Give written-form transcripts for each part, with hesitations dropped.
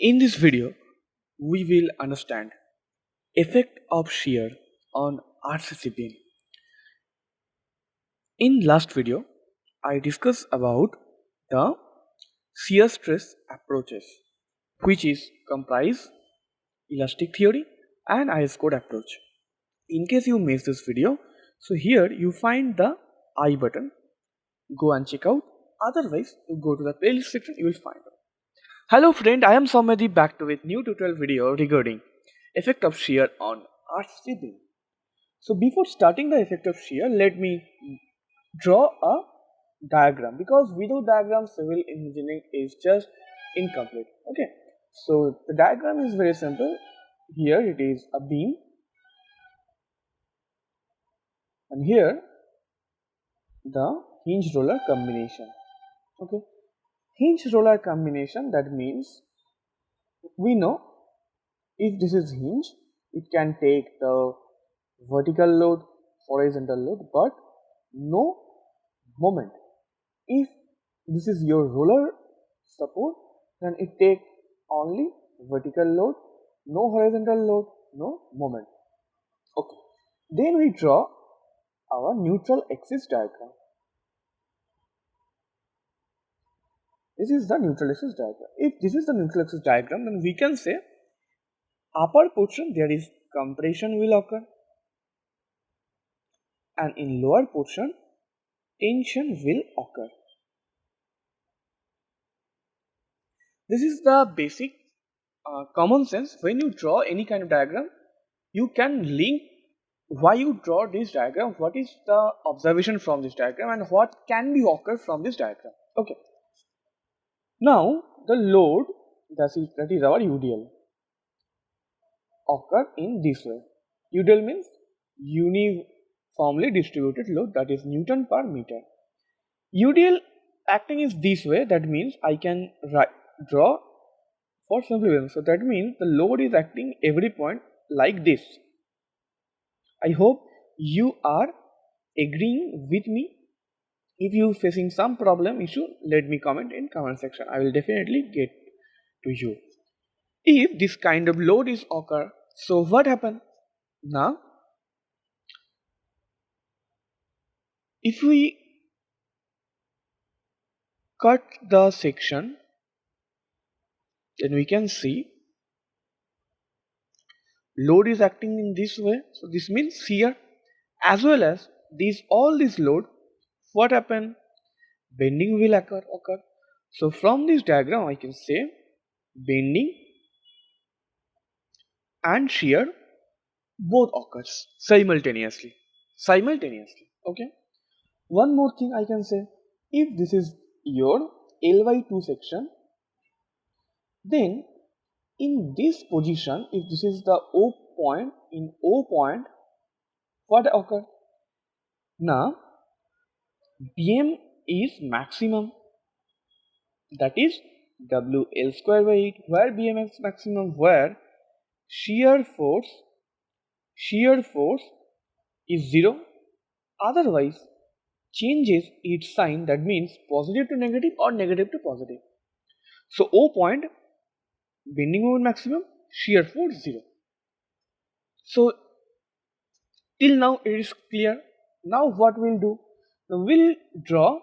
In this video, we will understand effect of shear on RCC beam. In last video, I discussed about the shear stress approaches, which is comprise elastic theory and IS code approach. In case you missed this video, so here you find the I button. Go and check out. Otherwise, you go to the playlist section, you will find out. Hello friend, I am Samadi back to with new tutorial video regarding effect of shear on RCC beam. So before starting the effect of shear, let me draw a diagram, because without diagram civil engineering is just incomplete. Okay, so the diagram is very simple. Here it is a beam, and here the hinge roller combination. Okay, hinge roller combination, that means we know if this is hinge, it can take the vertical load, horizontal load, but no moment. If this is your roller support, then it take only vertical load, no horizontal load, no moment. Okay, then we draw our neutral axis diagram. This is the neutral axis diagram. If this is the neutral axis diagram, then we can say upper portion there is compression will occur, and in lower portion tension will occur. This is the basic common sense. When you draw any kind of diagram, you can link why you draw this diagram, what is the observation from this diagram, and what can be occur from this diagram. Okay, now the load, that is our UDL, occur in this way. UDL means uniformly distributed load, that is Newton per meter. UDL acting is this way, that means I can draw for simple. So that means the load is acting every point like this. I hope you are agreeing with me. If you facing some problem issue, let me comment in comment section. I will definitely get to you. If this kind of load is occur, so what happen? Now, if we cut the section, then we can see load is acting in this way. So this means shear, as well as all this load, what happen? Bending will occur. So from this diagram I can say bending and shear both occurs simultaneously. Okay, one more thing I can say, if this is your Ly2 section, then in this position, if this is the O point, in O point what occur? Now Bm is maximum, that is WL square by 8, where Bm is maximum, where shear force is 0, otherwise changes its sign, that means positive to negative or negative to positive. So O point, bending moment maximum, shear force 0. So till now it is clear. Now what we'll do? We'll draw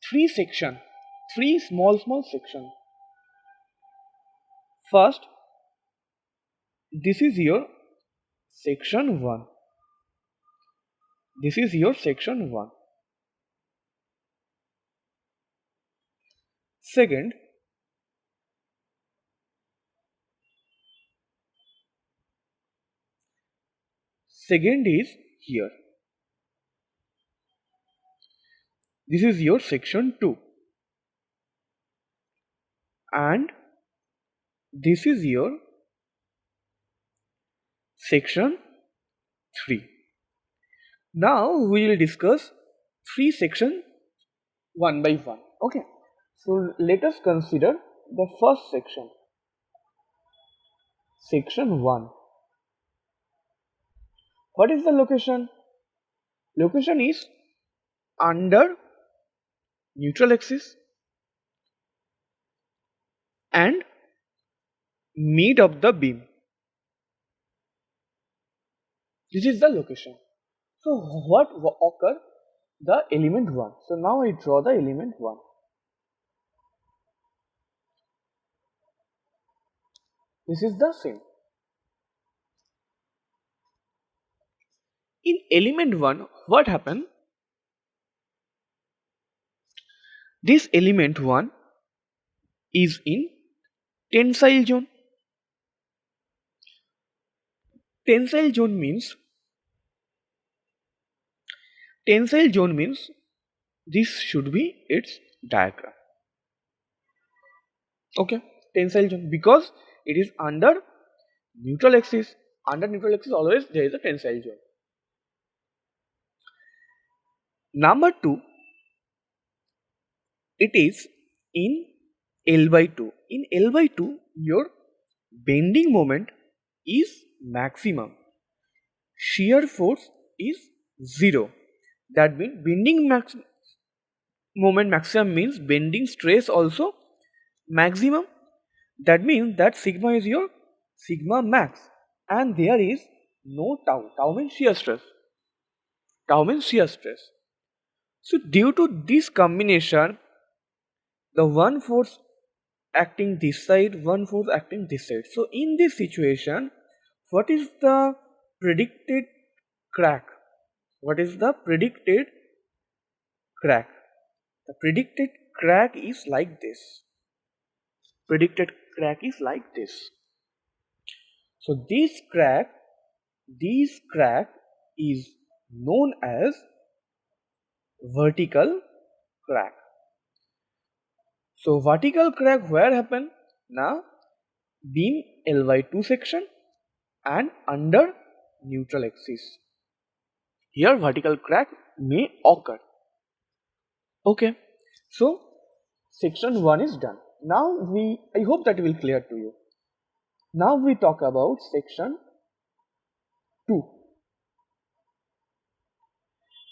three small sections. First, this is your section 1. This is your section 1. Second is here. This is your section 2. And this is your section 3. Now we will discuss three sections one by one. Okay, so let us consider the first section, section 1. What is the location? Location is under neutral axis and mid of the beam. This is the location. So what occur? The element 1. So now I draw the element 1. This is the same. In element 1, what happened? This element 1 is in tensile zone. Tensile zone means this should be its diagram. Okay, tensile zone, because it is under neutral axis. Under neutral axis always there is a tensile zone. Number 2, it is in L by 2. In L by 2, your bending moment is maximum. Shear force is 0. That means moment maximum means bending stress also maximum. That means that sigma is your sigma max, and there is no tau. Tau means shear stress. So due to this combination, the one force acting this side, one force acting this side. So in this situation, what is the predicted crack? What is the predicted crack? The predicted crack is like this. Predicted crack is like this. So this crack is known as vertical crack. So vertical crack where happen? Now beam Ly2 section and under neutral axis. Here vertical crack may occur. Okay, so section 1 is done. Now I hope that will clear to you. Now we talk about section 2.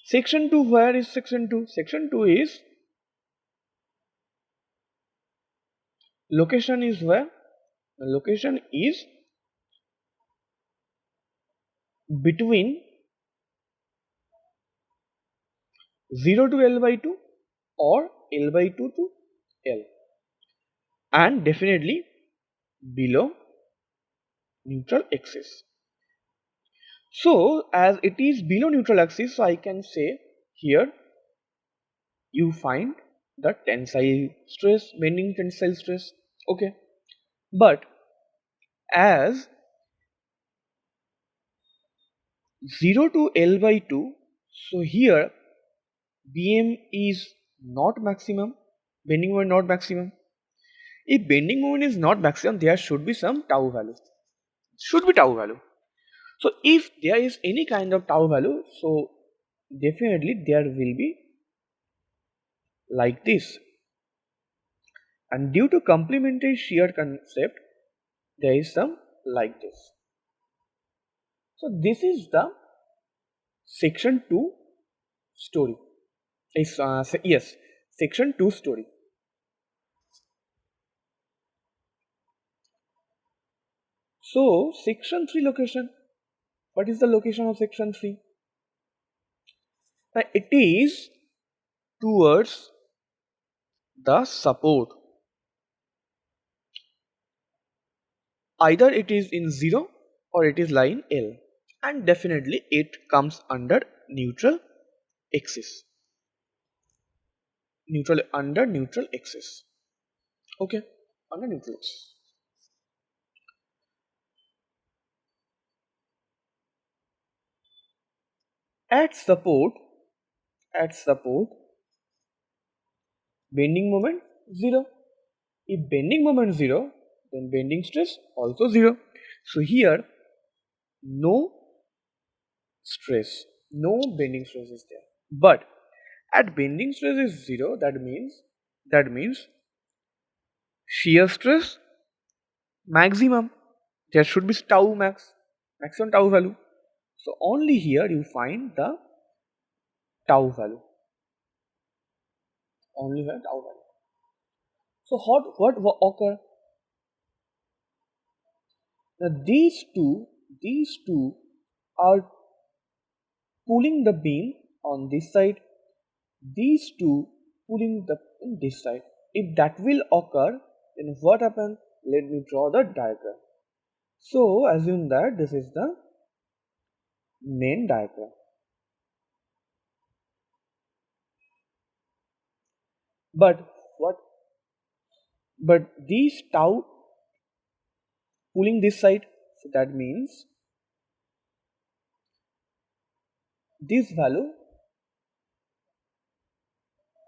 Section 2, where is section 2? Section 2 is location is where? The location is between 0 to L by 2 or L by 2 to L, and definitely below neutral axis. So as it is below neutral axis, so I can say here you find the tensile stress, bending tensile stress. Okay, but as 0 to L by 2, so here BM is not maximum, bending moment not maximum. If bending moment is not maximum, there should be some tau value. Should be tau value. So if there is any kind of tau value, so definitely there will be like this. And due to complementary shear concept, there is some like this. So this is the section 2 story. Yes, section 2 story. So section 3 location. What is the location of section 3? It is towards the support. Either it is in 0 or it is lying L, and definitely it comes under neutral axis. Under neutral axis. Okay, under neutral axis. At support, bending moment 0. If bending moment 0, then bending stress also 0. So here no stress, no bending stress is there. But at bending stress is 0, that means shear stress maximum. There should be tau maximum tau value. So only here you find the tau value. Only here tau value. So what occur? Now these two are pulling the beam on this side, these two pulling the in this side. If that will occur, then what happens? Let me draw the diagram. So assume that this is the main diagram. But what? But these tau pulling this side, so that means this value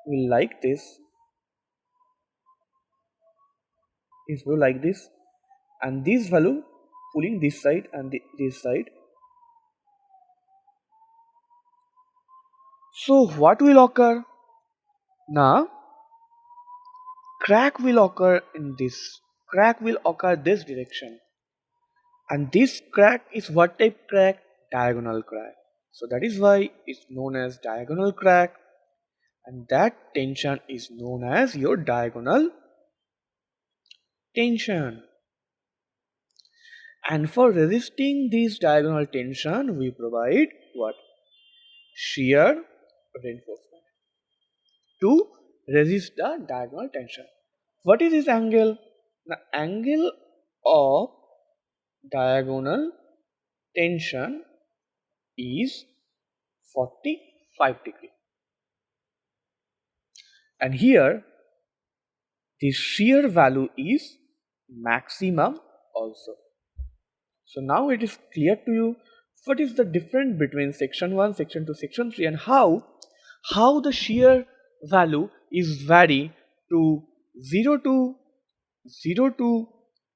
will like this, and this value pulling this side and this side. So what will occur? Now crack will occur in this. Crack will occur this direction, and this crack is what type crack? Diagonal crack. So that is why it's known as diagonal crack, and that tension is known as your diagonal tension. And for resisting this diagonal tension, we provide what? Shear reinforcement to resist the diagonal tension. What is this angle? The angle of diagonal tension is 45 degree. And here the shear value is maximum also. So now it is clear to you what is the difference between section 1, section 2, section 3, and how the shear value is vary to 0 to 0 to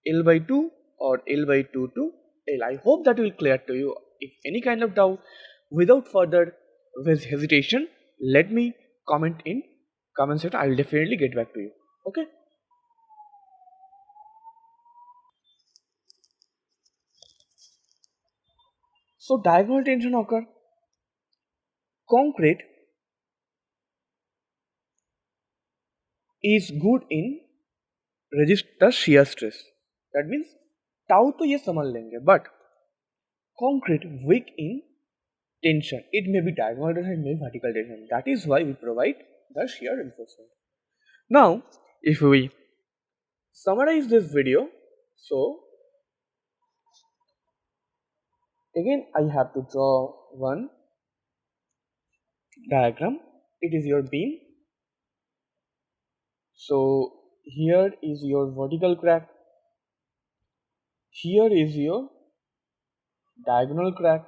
L by 2 or L by 2 to L. I hope that will clear to you. If any kind of doubt, without further hesitation, let me comment in comment section. I will definitely get back to you. Okay. So diagonal tension occur. Concrete is good in resist the shear stress. That means tau तो ये समझ लेंगे, but concrete weak in tension. It may be diagonal tension, it may be vertical tension. That is why we provide the shear reinforcement. Now, if we summarize this video, so again I have to draw one diagram. It is your beam. So here is your vertical crack. Here is your diagonal crack,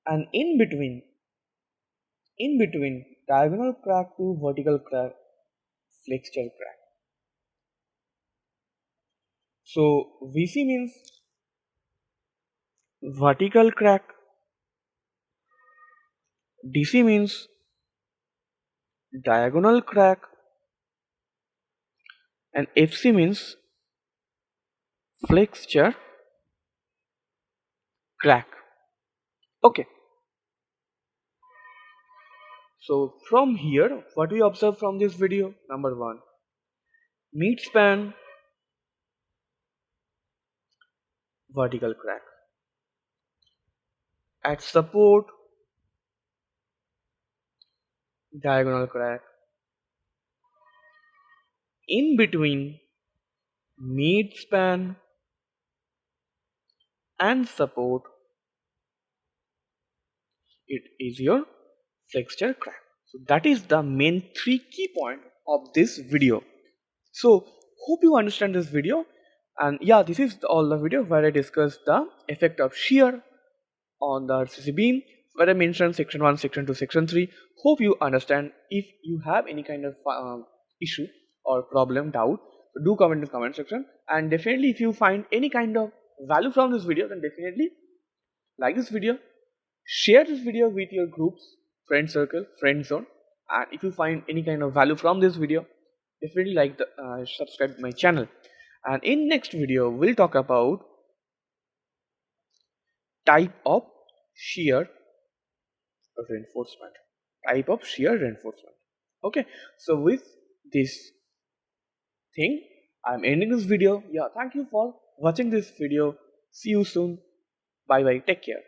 and in between diagonal crack to vertical crack, flexure crack. So VC means vertical crack, DC means diagonal crack, and FC means flexure crack. Okay. So from here, what we observe from this video? Number 1, mid span vertical crack. At support, diagonal crack. In between mid span and support, it is your flexure crack. So that is the main 3 key point of this video. So hope you understand this video, and yeah, this is all the video where I discussed the effect of shear on the RCC beam, where I mentioned section 1, section 2, section 3. Hope you understand. If you have any kind of issue or problem, doubt, do comment in the comment section. And definitely if you find any kind of value from this video, then definitely like this video, share this video with your groups, friend circle, friend zone. And if you find any kind of value from this video, definitely like the subscribe to my channel. And in next video we'll talk about type of shear reinforcement. Okay, so with this thing I'm ending this video. Yeah, thank you for watching this video. See you soon. Bye bye. Take care.